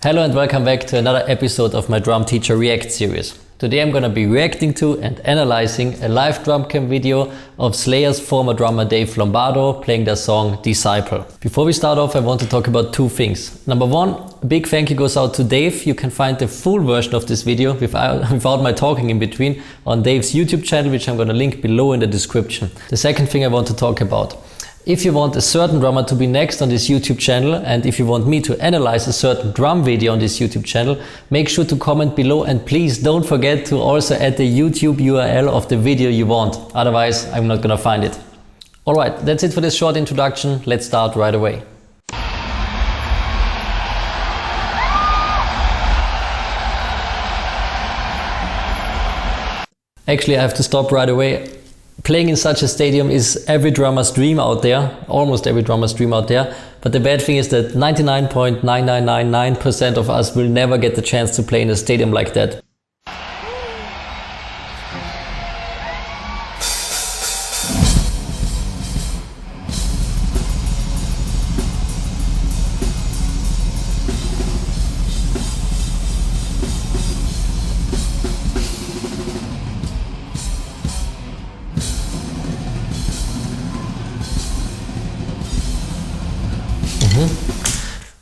Hello and welcome back to another episode of my Drum Teacher React series. Today I'm gonna be reacting to and analyzing a live drum cam video of Slayer's former drummer Dave Lombardo playing their song Disciple. Before we start off, I want to talk about two things. Number one, a big thank you goes out to Dave. You can find the full version of this video without my talking in between on Dave's YouTube channel, which I'm gonna link below in the description. The second thing I want to talk about. If you want a certain drummer to be next on this YouTube channel, and if you want me to analyze a certain drum video on this YouTube channel, make sure to comment below, and please don't forget to also add the YouTube URL of the video you want. Otherwise, I'm not gonna find it. Alright, that's it for this short introduction. Let's start right away. Actually, I have to stop right away. Playing in such a stadium is every drummer's dream out there, almost every drummer's dream out there. But the bad thing is that 99.9999% of us will never get the chance to play in a stadium like that.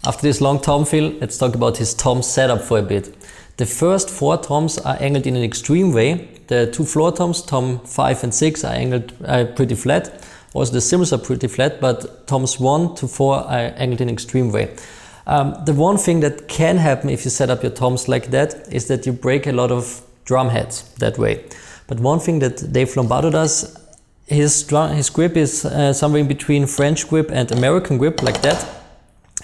After this long tom fill, let's talk about his tom setup for a bit. The first four toms are angled in an extreme way. The two floor toms, tom 5 and 6, are angled pretty flat. Also the cymbals are pretty flat, but toms 1 to 4 are angled in an extreme way. The one thing that can happen if you set up your toms like that is that you break a lot of drum heads that way. But one thing that Dave Lombardo does, his grip is somewhere in between French grip and American grip, like that.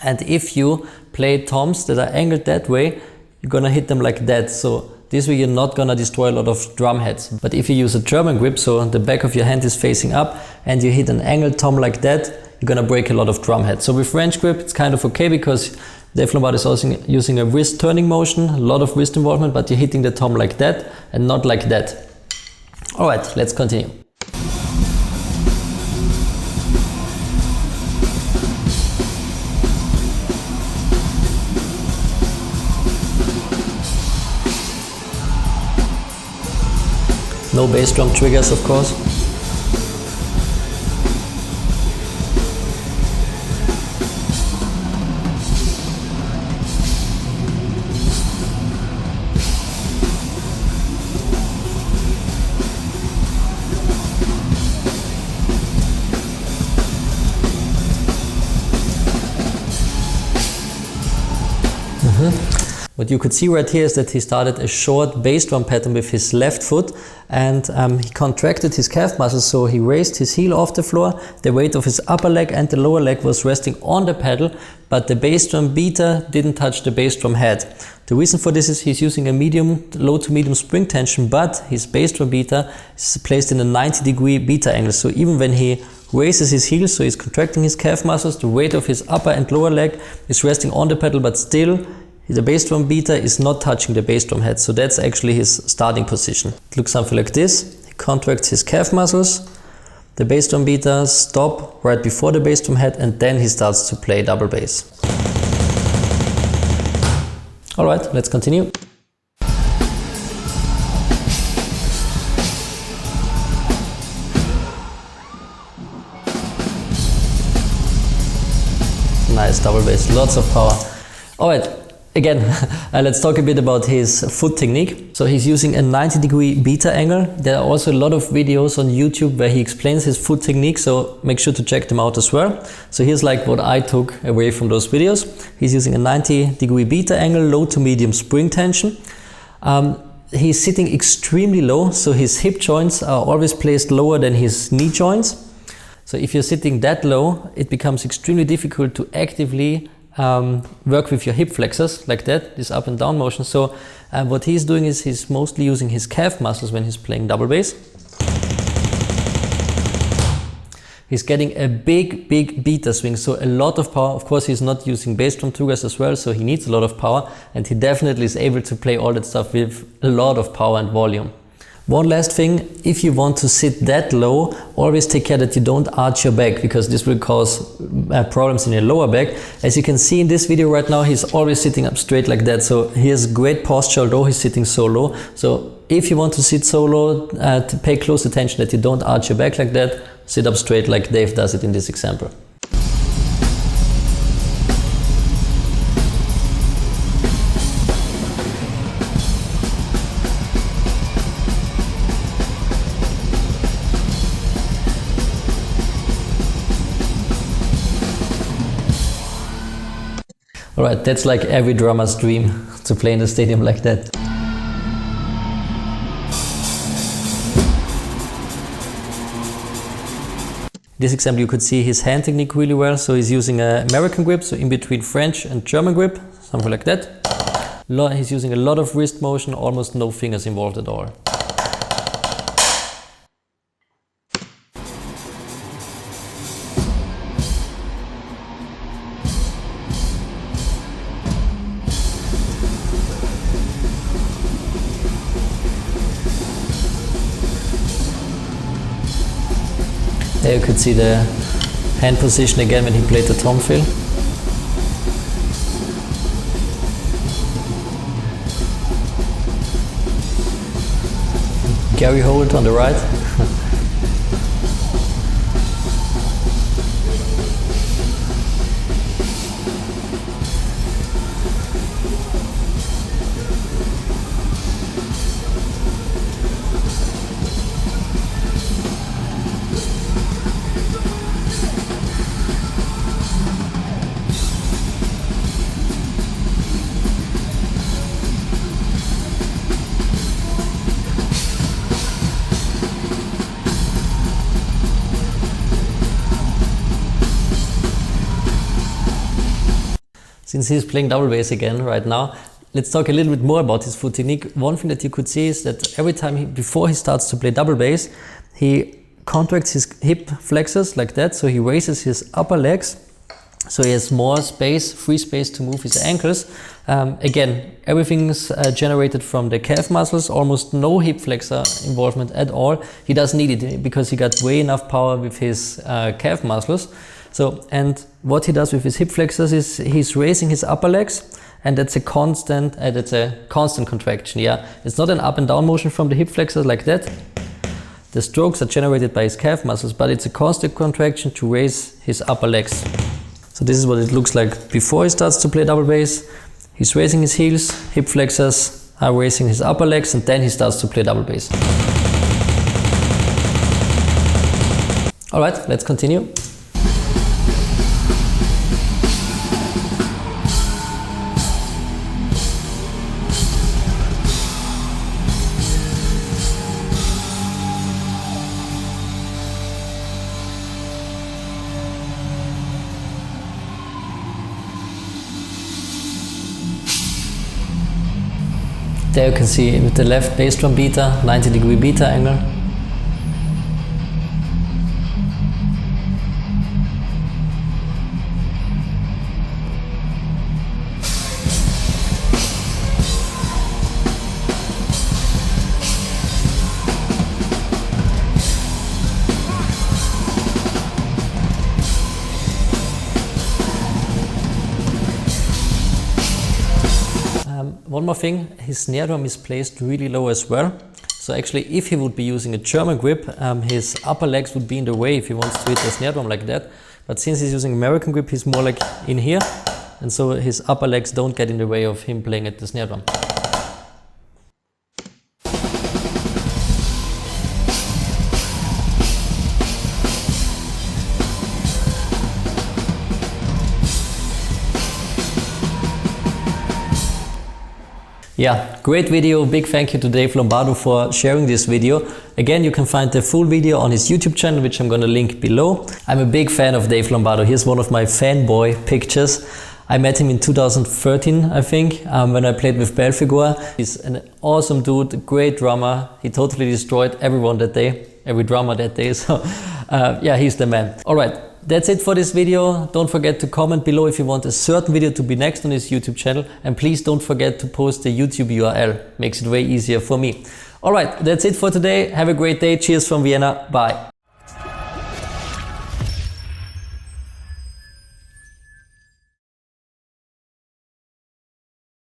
And if you play toms that are angled that way, you're gonna hit them like that. So this way you're not gonna destroy a lot of drum heads. But if you use a German grip, so the back of your hand is facing up, and you hit an angled tom like that, you're gonna break a lot of drum heads. So with French grip, it's kind of okay because Dave Lombardo is also using a wrist turning motion, a lot of wrist involvement, but you're hitting the tom like that and not like that. All right, let's continue. No bass drum triggers, of course. What you could see right here is that he started a short bass drum pattern with his left foot, and he contracted his calf muscles, so he raised his heel off the floor. The weight of his upper leg and the lower leg was resting on the pedal, but the bass drum beater didn't touch the bass drum head. The reason for this is he's using a low to medium spring tension, but his bass drum beater is placed in a 90-degree beater angle. So even when he raises his heel, so he's contracting his calf muscles, the weight of his upper and lower leg is resting on the pedal, but still the bass drum beater is not touching the bass drum head. So that's actually his starting position. It looks something like this. He contracts his calf muscles, the bass drum beater stop right before the bass drum head, and then he starts to play double bass. All right, let's continue. Nice double bass, lots of power. All right. Again, let's talk a bit about his foot technique. So he's using a 90-degree beater angle. There are also a lot of videos on YouTube where he explains his foot technique, so make sure to check them out as well. So here's like what I took away from those videos. He's using a 90-degree beater angle, low to medium spring tension. He's sitting extremely low, so his hip joints are always placed lower than his knee joints. So if you're sitting that low, it becomes extremely difficult to actively work with your hip flexors like that, this up and down motion. So what he's doing is he's mostly using his calf muscles when he's playing double bass. He's getting a big beater swing, so a lot of power. Of course, he's not using bass drum triggers as well, so he needs a lot of power, and he definitely is able to play all that stuff with a lot of power and volume. One last thing, if you want to sit that low, always take care that you don't arch your back, because this will cause problems in your lower back. As you can see in this video right now, he's always sitting up straight like that. So he has great posture, although he's sitting so low. So if you want to sit so low, to pay close attention that you don't arch your back like that, sit up straight like Dave does it in this example. Alright, that's like every drummer's dream, to play in the stadium like that. This example you could see his hand technique really well, so he's using an American grip, so in between French and German grip, something like that. He's using a lot of wrist motion, almost no fingers involved at all. There you could see the hand position again when he played the tom fill. Gary Holt on the right. Since he's playing double bass again right now, let's talk a little bit more about his foot technique. One thing that you could see is that every time before he starts to play double bass, he contracts his hip flexors like that, so he raises his upper legs, so he has more space, free space to move his ankles. Again, everything is generated from the calf muscles, almost no hip flexor involvement at all. He doesn't need it because he got way enough power with his calf muscles. So, and what he does with his hip flexors is he's raising his upper legs, and that's a constant contraction. Yeah, it's not an up and down motion from the hip flexors like that. The strokes are generated by his calf muscles, but it's a constant contraction to raise his upper legs. So this is what it looks like before he starts to play double bass. He's raising his heels, hip flexors are raising his upper legs, and then he starts to play double bass. All right, let's continue. There you can see with the left bass drum beater, 90-degree beater angle. One more thing, his snare drum is placed really low as well. So actually, if he would be using a German grip, his upper legs would be in the way if he wants to hit the snare drum like that. But since he's using American grip, he's more like in here. And so his upper legs don't get in the way of him playing at the snare drum. Yeah, great video. Big thank you to Dave Lombardo for sharing this video. Again, you can find the full video on his YouTube channel, which I'm going to link below. I'm a big fan of Dave Lombardo. Here's one of my fanboy pictures. I met him in 2013, I think, when I played with Belfegor. He's an awesome dude, great drummer. He totally destroyed everyone that day, every drummer that day. So yeah, he's the man. All right. That's it for this video. Don't forget to comment below if you want a certain video to be next on his YouTube channel. And please don't forget to post the YouTube URL. Makes it way easier for me. All right, that's it for today. Have a great day. Cheers from Vienna. Bye.